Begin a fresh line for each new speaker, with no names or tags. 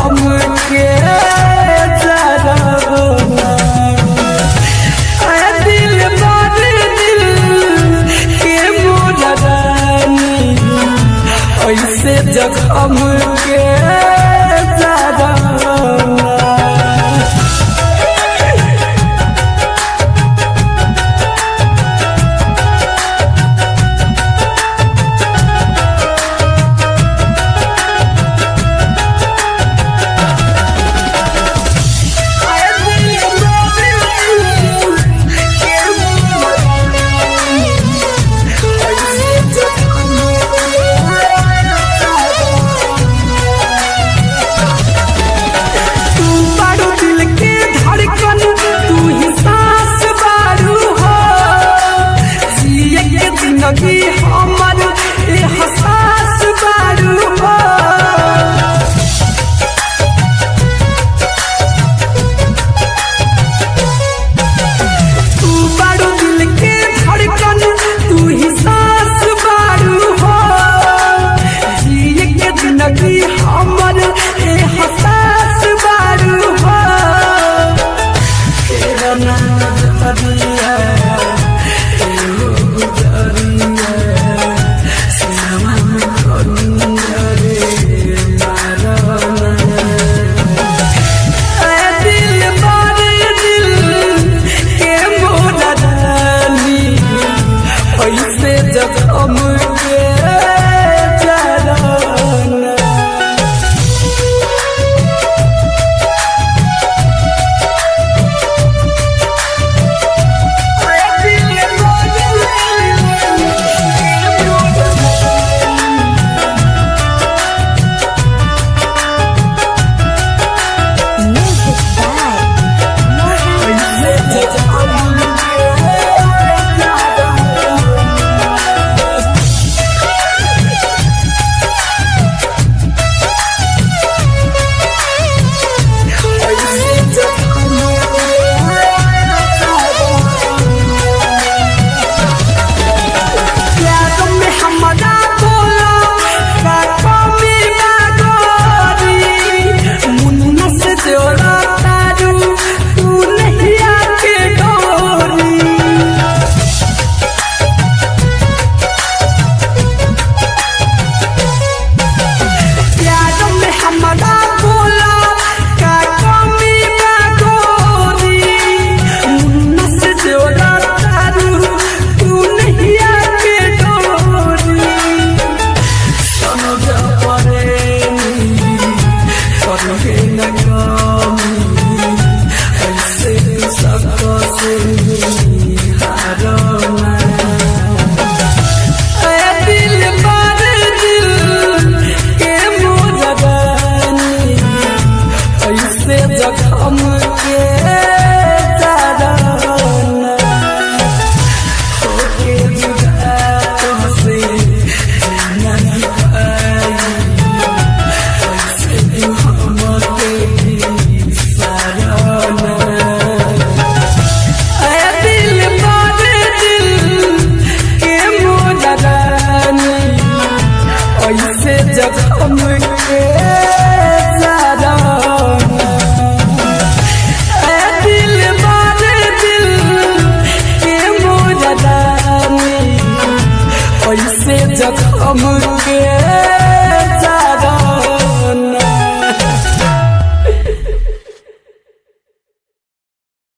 जखम के जरबना दिल बार दिल के मोरा रानी ऐसे जखम के जरबना। जिंदगी हमर एहसास बारू हो तू बारू दिल के धड़कन तू ही सांस बारू हो जिए के जिंदगी हमर एहसास बारू हो तेरा नाम दिया जखम के जरबना। जखम के जरबना होके जुदा तुमसे नहीं पाई ऐसे तू हमके सराहना दिल बार दिल के मोरा रानी ऐसे जखम के जखम के